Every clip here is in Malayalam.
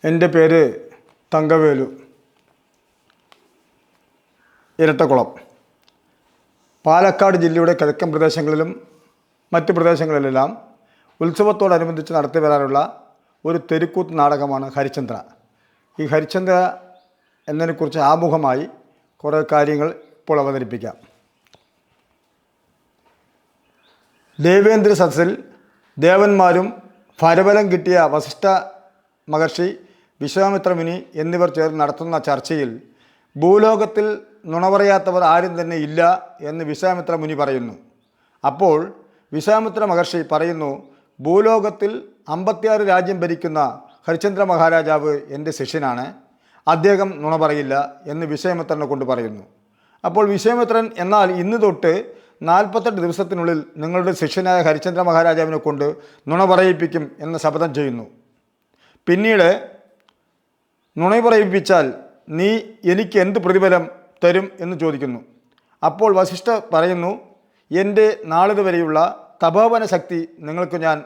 എൻ്റെ പേര് തങ്കവേലു, ഇരട്ടക്കുളം. പാലക്കാട് ജില്ലയുടെ കിഴക്കൻ പ്രദേശങ്ങളിലും മറ്റ് പ്രദേശങ്ങളിലെല്ലാം ഉത്സവത്തോടനുബന്ധിച്ച് നടത്തി വരാനുള്ള ഒരു തെരുക്കൂത്ത് നാടകമാണ് ഹരിചന്ദ്ര. ഈ ഹരിചന്ദ്ര എന്നതിനെക്കുറിച്ച് ആമുഖമായി കുറേ കാര്യങ്ങൾ ഇപ്പോൾ അവതരിപ്പിക്കാം. ദേവേന്ദ്ര സദസ്സിൽ ദേവന്മാരും ഫലബലം കിട്ടിയ വസിഷ്ഠ മഹർഷി, വിശ്വാമിത്ര മുനി എന്നിവർ ചേർന്ന് നടത്തുന്ന ചർച്ചയിൽ ഭൂലോകത്തിൽ നുണ പറയാത്തവർ ആരും തന്നെ ഇല്ല എന്ന് വിശ്വാമിത്ര മുനി പറയുന്നു. അപ്പോൾ വിശ്വാമിത്ര മഹർഷി പറയുന്നു, ഭൂലോകത്തിൽ 56 രാജ്യം ഭരിക്കുന്ന ഹരിചന്ദ്ര മഹാരാജാവ് എൻ്റെ ശിഷ്യനാണ്, അദ്ദേഹം നുണ പറയില്ല എന്ന് വിശ്വാമിത്രനെ കൊണ്ട് പറയുന്നു. അപ്പോൾ വിശ്വാമിത്രൻ, എന്നാൽ ഇന്ന് തൊട്ട് 48 ദിവസത്തിനുള്ളിൽ നിങ്ങളുടെ ശിഷ്യനായ ഹരിചന്ദ്ര മഹാരാജാവിനെ കൊണ്ട് നുണ പറയിപ്പിക്കും എന്ന് ശപഥം ചെയ്യുന്നു. പിന്നീട് നുണ പറയിപ്പിച്ചാൽ നീ എനിക്ക് എന്ത് പ്രതിഫലം തരും എന്ന് ചോദിക്കുന്നു. അപ്പോൾ വസിഷ്ഠ പറയുന്നു, എൻ്റെ നാളിതുവരെയുള്ള തപോവന ശക്തി നിങ്ങൾക്ക് ഞാൻ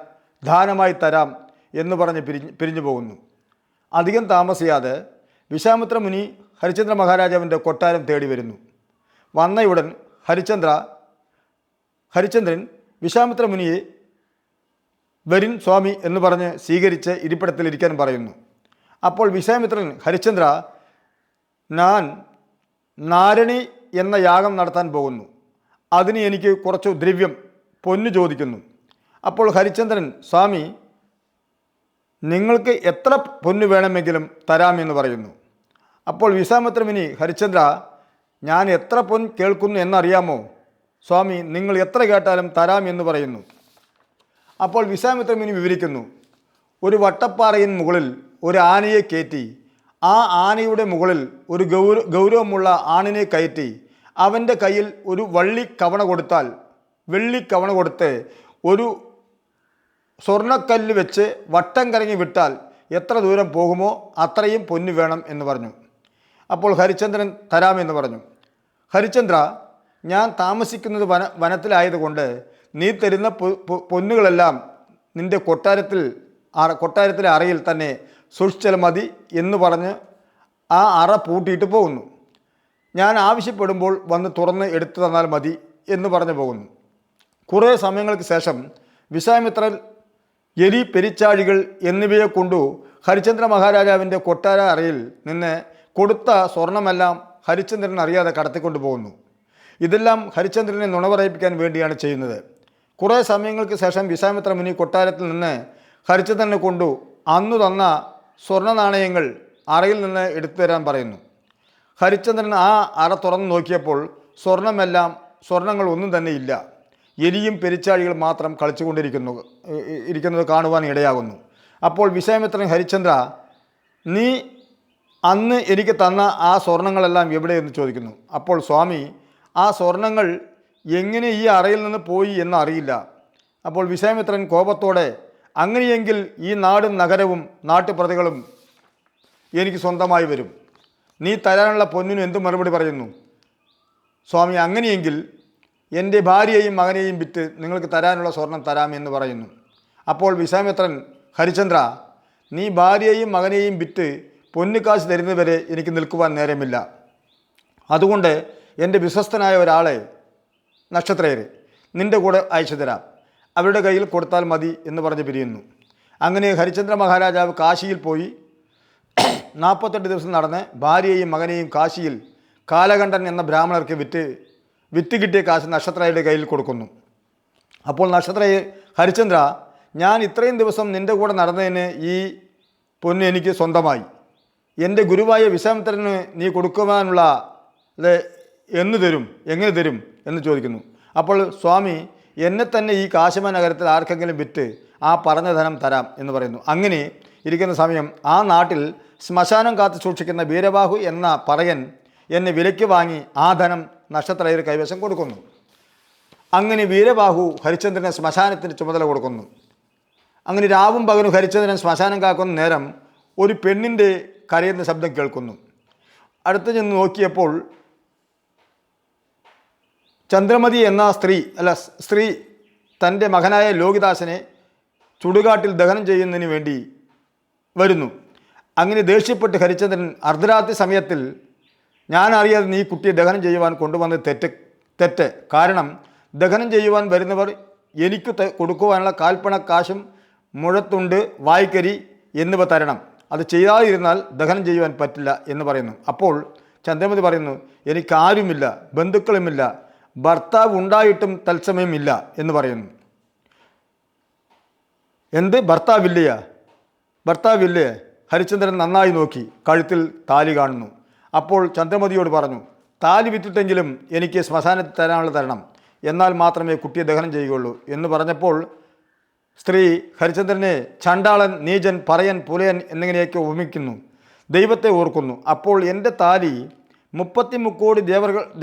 ദാനമായി തരാം എന്ന് പറഞ്ഞ് പിരിഞ്ഞു പോകുന്നു. അധികം താമസിയാതെ വിശ്വാമിത്ര മുനി ഹരിചന്ദ്ര മഹാരാജാവിൻ്റെ കൊട്ടാരം തേടി വരുന്നു. വന്നയുടൻ ഹരിചന്ദ്രൻ വിശ്വാമിത്ര മുനിയെ വരിൻ സ്വാമി എന്ന് പറഞ്ഞ് സ്വീകരിച്ച് ഇരിപ്പിടത്തിൽ ഇരിക്കാൻ പറയുന്നു. അപ്പോൾ വിശ്വാമിത്രൻ, ഹരിചന്ദ്ര, ഞാൻ നാരണി എന്ന യാഗം നടത്താൻ പോകുന്നു, അതിന് എനിക്ക് കുറച്ച് ദ്രവ്യം പൊന്നു ചോദിക്കുന്നു. അപ്പോൾ ഹരിചന്ദ്രൻ, സ്വാമി, നിങ്ങൾക്ക് എത്ര പൊന്നു വേണമെങ്കിലും തരാമെന്ന് പറയുന്നു. അപ്പോൾ വിശ്വാമിത്ര മുനി, ഹരിചന്ദ്ര, ഞാൻ എത്ര പൊൻ കേൾക്കുന്നു എന്നറിയാമോ സ്വാമി, നിങ്ങൾ എത്ര കേട്ടാലും തരാം എന്ന് പറയുന്നു. അപ്പോൾ വിശ്വാമിത്ര മുനി വിവരിക്കുന്നു, ഒരു വട്ടപ്പാറയിൻ മുകളിൽ ഒരു ആനയെ കയറ്റി ആ ആനയുടെ മുകളിൽ ഒരു ഗൗരവമുള്ള ആണിനെ കയറ്റി അവൻ്റെ കയ്യിൽ ഒരു വെള്ളിക്കവണ കൊടുത്ത് ഒരു സ്വർണ്ണക്കല്ല് വെച്ച് വട്ടം കറങ്ങി വിട്ടാൽ എത്ര ദൂരം പോകുമോ അത്രയും പൊന്നു വേണം എന്ന് പറഞ്ഞു. അപ്പോൾ ഹരിചന്ദ്രൻ തരാമെന്ന് പറഞ്ഞു. ഹരിചന്ദ്ര, ഞാൻ താമസിക്കുന്നത് വനത്തിലായതുകൊണ്ട് നീ തരുന്ന പൊന്നുകളെല്ലാം നിൻ്റെ കൊട്ടാരത്തിലെ അറയിൽ തന്നെ സൂക്ഷിച്ചാൽ മതി എന്ന് പറഞ്ഞ് ആ അറ പൂട്ടിയിട്ട് പോകുന്നു. ഞാൻ ആവശ്യപ്പെടുമ്പോൾ വന്ന് തുറന്ന് എടുത്തു തന്നാൽ മതി എന്ന് പറഞ്ഞു പോകുന്നു. കുറേ സമയങ്ങൾക്ക് ശേഷം വിശ്വാമിത്രൻ എലി, പെരിച്ചാഴികൾ എന്നിവയെ കൊണ്ടു ഹരിചന്ദ്ര മഹാരാജാവിൻ്റെ കൊട്ടാര അറയിൽ നിന്ന് കൊടുത്ത സ്വർണമെല്ലാം ഹരിചന്ദ്രൻ അറിയാതെ കടത്തിക്കൊണ്ടു പോകുന്നു. ഇതെല്ലാം ഹരിചന്ദ്രനെ നുണ പറയിപ്പിക്കാൻ വേണ്ടിയാണ് ചെയ്യുന്നത്. കുറേ സമയങ്ങൾക്ക് ശേഷം വിശ്വാമിത്ര മുനി കൊട്ടാരത്തിൽ നിന്ന് ഹരിചന്ദ്രനെ കൊണ്ടു അന്നു തന്ന സ്വർണ്ണ നാണയങ്ങൾ അറയിൽ നിന്ന് എടുത്തു തരാൻ പറയുന്നു. ഹരിചന്ദ്രൻ ആ അറ തുറന്നു നോക്കിയപ്പോൾ സ്വർണ്ണങ്ങൾ ഒന്നും തന്നെ ഇല്ല. എലിയും പെരിച്ചാഴികൾ മാത്രം ഇരിക്കുന്നത് കാണുവാൻ ഇടയാകുന്നു. അപ്പോൾ വിശ്വാമിത്രൻ, ഹരിചന്ദ്ര, നീ അന്ന് എനിക്ക് തന്ന ആ സ്വർണ്ണങ്ങളെല്ലാം എവിടെയെന്ന് ചോദിക്കുന്നു. അപ്പോൾ സ്വാമി, ആ സ്വർണ്ണങ്ങൾ എങ്ങനെ ഈ അറയിൽ നിന്ന് പോയി എന്നറിയില്ല. അപ്പോൾ വിശ്വാമിത്രൻ കോപത്തോടെ, അങ്ങനെയെങ്കിൽ ഈ നാടും നഗരവും നാട്ടുപ്രതികളും എനിക്ക് സ്വന്തമായി വരും. നീ തരാനുള്ള പൊന്നിന് എന്ത് മറുപടി പറയുന്നു? സ്വാമി, അങ്ങനെയെങ്കിൽ എൻ്റെ ഭാര്യയെയും മകനെയും വിറ്റ് നിങ്ങൾക്ക് തരാനുള്ള സ്വർണം തരാമെന്ന് പറയുന്നു. അപ്പോൾ വിശ്വാമിത്രൻ, ഹരിചന്ദ്ര, നീ ഭാര്യയെയും മകനെയും വിറ്റ് പൊന്നുകാശ് തരുന്നവരെ എനിക്ക് നിൽക്കുവാൻ നേരമില്ല. അതുകൊണ്ട് എൻ്റെ വിശ്വസ്തനായ ഒരാളെ, നക്ഷത്രയരെ, നിൻ്റെ കൂടെ അയച്ചു തരാം, അവരുടെ കയ്യിൽ കൊടുത്താൽ മതി എന്ന് പറഞ്ഞ് പിരിയുന്നു. അങ്ങനെ ഹരിചന്ദ്ര മഹാരാജാവ് കാശിയിൽ പോയി 48 ദിവസം നടന്ന് ഭാര്യയെയും മകനെയും കാശിയിൽ കാലകണ്ഠൻ എന്ന ബ്രാഹ്മണർക്ക് വിറ്റ് കിട്ടിയ കാശ് നക്ഷത്രയുടെ കയ്യിൽ കൊടുക്കുന്നു. അപ്പോൾ നക്ഷത്രയെ, ഹരിചന്ദ്ര, ഞാൻ ഇത്രയും ദിവസം നിൻ്റെ കൂടെ നടന്നതിന് ഈ പൊന്ന് എനിക്ക് സ്വന്തമായി. എൻ്റെ ഗുരുവായ വിശ്വാമിത്രന് നീ കൊടുക്കുവാനുള്ള എങ്ങനെ തരും എന്ന് ചോദിക്കുന്നു. അപ്പോൾ സ്വാമി, എന്നെ തന്നെ ഈ കാശിമ നഗരത്തിൽ ആർക്കെങ്കിലും വിറ്റ് ആ പറഞ്ഞ ധനം തരാം എന്ന് പറയുന്നു. അങ്ങനെ ഇരിക്കുന്ന സമയം ആ നാട്ടിൽ ശ്മശാനം കാത്തു സൂക്ഷിക്കുന്ന വീരബാഹു എന്ന പറയൻ എന്നെ വിലയ്ക്ക് വാങ്ങി ആ ധനം നക്ഷത്രയുടെ കൈവശം കൊടുക്കുന്നു. അങ്ങനെ വീരബാഹു ഹരിചന്ദ്രനെ ശ്മശാനത്തിന് ചുമതല കൊടുക്കുന്നു. അങ്ങനെ രാവും പകലും ഹരിചന്ദ്രൻ ശ്മശാനം കാക്കുന്ന നേരം ഒരു പെണ്ണിൻ്റെ കരയുന്ന ശബ്ദം കേൾക്കുന്നു. അടുത്ത് ചെന്ന് നോക്കിയപ്പോൾ ചന്ദ്രമതി എന്ന സ്ത്രീ തൻ്റെ മകനായ ലോകിദാസനെ ചുടുകാട്ടിൽ ദഹനം ചെയ്യുന്നതിന് വേണ്ടി വരുന്നു. അങ്ങനെ ദേഷ്യപ്പെട്ട് ഹരിചന്ദ്രൻ അർദ്ധരാത്രി സമയത്തിൽ ഞാൻ അറിയാതെ നീ കുട്ടിയെ ദഹനം ചെയ്യുവാൻ കൊണ്ടുവന്നത് തെറ്റ്. കാരണം ദഹനം ചെയ്യുവാൻ വരുന്നവർ എനിക്ക് കൊടുക്കുവാനുള്ള കാൽപ്പണ കാശും മുഴത്തുണ്ട് വായ്ക്കരി എന്നിവ തരണം. അത് ചെയ്യാതിരുന്നാൽ ദഹനം ചെയ്യുവാൻ പറ്റില്ല എന്ന് പറയുന്നു. അപ്പോൾ ചന്ദ്രമതി പറയുന്നു, എനിക്കാരുമില്ല, ബന്ധുക്കളുമില്ല, ഭർത്താവ് ഉണ്ടായിട്ടും തത്സമയമില്ല എന്ന് പറയുന്നു. എന്ത് ഭർത്താവില്ലേ? ഹരിചന്ദ്രൻ നന്നായി നോക്കി, കഴുത്തിൽ താലി കാണുന്നു. അപ്പോൾ ചന്ദ്രമതിയോട് പറഞ്ഞു, താലി വിറ്റിട്ടെങ്കിലും എനിക്ക് ശ്മശാനത്തിൽ തരണം, എന്നാൽ മാത്രമേ കുട്ടിയെ ദഹനം ചെയ്യുകയുള്ളൂ എന്ന് പറഞ്ഞപ്പോൾ സ്ത്രീ ഹരിചന്ദ്രനെ ചണ്ടാളൻ, നീചൻ, പറയൻ, പുലയൻ എന്നിങ്ങനെയൊക്കെ ഉപമിക്കുന്നു. ദൈവത്തെ ഓർക്കുന്നു. അപ്പോൾ എൻ്റെ താലി 33 കോടി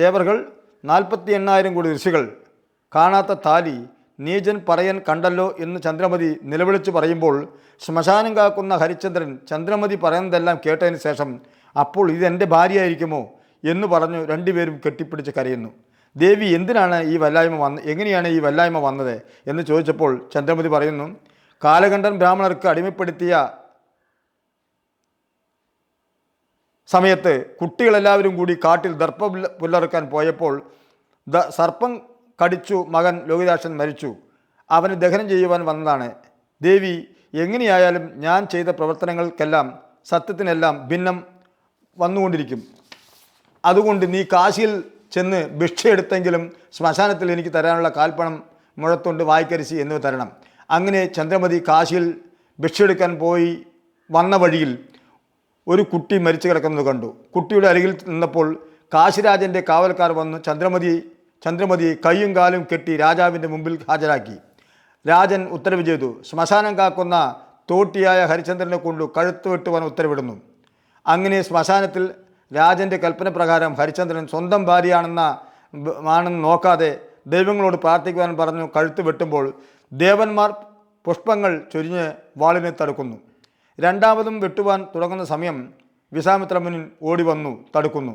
ദേവർകൾ 48,000 കോടി ഋഷികൾ കാണാത്ത താലി നീചൻ പറയൻ കണ്ടല്ലോ എന്ന് ചന്ദ്രമതി നിലവിളിച്ചു പറയുമ്പോൾ ശ്മശാനം കാക്കുന്ന ഹരിചന്ദ്രൻ ചന്ദ്രമതി പറയുന്നതെല്ലാം കേട്ടതിന് ശേഷം അപ്പോൾ ഇതെൻ്റെ ഭാര്യയായിരിക്കുമോ എന്ന് പറഞ്ഞു രണ്ടുപേരും കെട്ടിപ്പിടിച്ച് കരയുന്നു. ദേവി എങ്ങനെയാണ് ഈ വല്ലായ്മ വന്നത് എന്ന് ചോദിച്ചപ്പോൾ ചന്ദ്രമതി പറയുന്നു, കാലകണ്ഠൻ ബ്രാഹ്മണർക്ക് അടിമപ്പെടുത്തിയ സമയത്ത് കുട്ടികളെല്ലാവരും കൂടി കാട്ടിൽ ദർഭ പുല്ലറുക്കാൻ പോയപ്പോൾ സർപ്പം കടിച്ചു മകൻ ലോഹിതാക്ഷൻ മരിച്ചു. അവന് ദഹനം ചെയ്യുവാൻ വന്നതാണ്. ദേവി എങ്ങനെയായാലും ഞാൻ ചെയ്ത പ്രവർത്തനങ്ങൾക്കെല്ലാം സത്യത്തിനെല്ലാം ഭിന്നം വന്നുകൊണ്ടിരിക്കും. അതുകൊണ്ട് നീ കാശിയിൽ ചെന്ന് ഭിക്ഷയെടുത്തെങ്കിലും ശ്മശാനത്തിൽ എനിക്ക് തരാനുള്ള കാൽപ്പണം മുഴത്തുണ്ട് വായ്ക്കരിശി എന്നിവ തരണം. അങ്ങനെ ചന്ദ്രമതി കാശിയിൽ ഭിക്ഷയെടുക്കാൻ പോയി വന്ന വഴിയിൽ ഒരു കുട്ടി മരിച്ചു കിടക്കുന്നത് കണ്ടു. കുട്ടിയുടെ അരികിൽ നിന്നപ്പോൾ കാശിരാജൻ്റെ കാവൽക്കാർ വന്നു ചന്ദ്രമതി കൈയും കാലും കെട്ടി രാജാവിൻ്റെ മുമ്പിൽ ഹാജരാക്കി. രാജൻ ഉത്തരവ് ചെയ്തു. ശ്മശാനം കാക്കുന്ന തോട്ടിയായ ഹരിചന്ദ്രനെ കൊണ്ട് കഴുത്ത് വെട്ടുവാൻ ഉത്തരവിടുന്നു. അങ്ങനെ ശ്മശാനത്തിൽ രാജൻ്റെ കൽപ്പന പ്രകാരം ഹരിചന്ദ്രൻ സ്വന്തം ഭാര്യയാണെന്ന് നോക്കാതെ ദൈവങ്ങളോട് പ്രാർത്ഥിക്കുവാൻ പറഞ്ഞു കഴുത്ത് വെട്ടുമ്പോൾ ദേവന്മാർ പുഷ്പങ്ങൾ ചൊരിഞ്ഞ് വാളിനെ തടുക്കുന്നു. രണ്ടാമതും വെട്ടുവാൻ തുടങ്ങുന്ന സമയം വിശ്വാമിത്ര മുനിൻ ഓടി വന്നു തടുക്കുന്നു.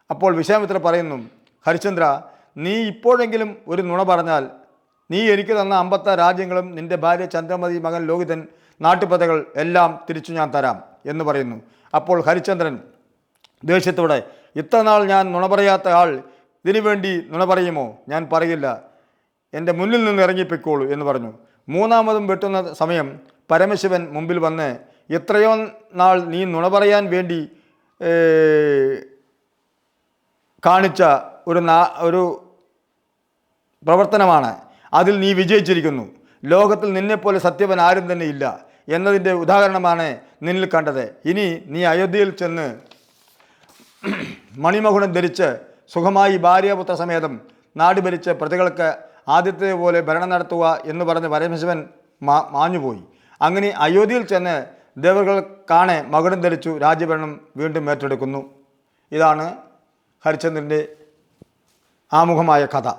അപ്പോൾ വിശ്വാമിത്ര പറയുന്നു, ഹരിചന്ദ്ര, നീ ഇപ്പോഴെങ്കിലും ഒരു നുണ പറഞ്ഞാൽ നീ എനിക്ക് തന്ന 56 രാജ്യങ്ങളും നിൻ്റെ ഭാര്യ ചന്ദ്രമതി, മകൻ ലോഹിതൻ, നാട്ടുപതകൾ എല്ലാം തിരിച്ചു ഞാൻ തരാം എന്ന് പറയുന്നു. അപ്പോൾ ഹരിചന്ദ്രൻ ദേഷ്യത്തോടെ, ഇത്ര നാൾ ഞാൻ നുണ പറയാത്ത ആൾ ഇതിനു വേണ്ടി നുണ പറയുമോ? ഞാൻ പറയില്ല, എൻ്റെ മുന്നിൽ നിന്ന് ഇറങ്ങിപ്പോയിക്കോളൂ എന്ന് പറഞ്ഞു. മൂന്നാമതും വെട്ടുന്ന സമയം പരമശിവൻ മുമ്പിൽ വന്ന്, എത്രയോ നാൾ നീ നുണ പറയാൻ വേണ്ടി കാണിച്ച ഒരു പ്രവർത്തനമാണ്, അതിൽ നീ വിജയിച്ചിരിക്കുന്നു. ലോകത്തിൽ നിന്നെപ്പോലെ സത്യവൻ ആരും തന്നെ ഇല്ല എന്നതിൻ്റെ ഉദാഹരണമാണ് നിന്നിൽ കണ്ടത്. ഇനി നീ അയോധ്യയിൽ ചെന്ന് മണിമകുടം ധരിച്ച് സുഖമായി ഭാര്യാപുത്ര സമേതം നാട് ഭരിച്ച് പ്രജകൾക്ക് ആദ്യത്തേപോലെ ഭരണം നടത്തുക എന്ന് പറഞ്ഞ് പരമശിവൻ മാഞ്ഞുപോയി. അങ്ങനെ അയോധ്യയിൽ ചെന്ന് ദേവകൾ കാണെ മകുടം ധരിച്ചു രാജ്യഭരണം വീണ്ടും ഏറ്റെടുക്കുന്നു. ഇതാണ് ഹരിചന്ദ്രൻ്റെ ആമുഖമായ കഥ.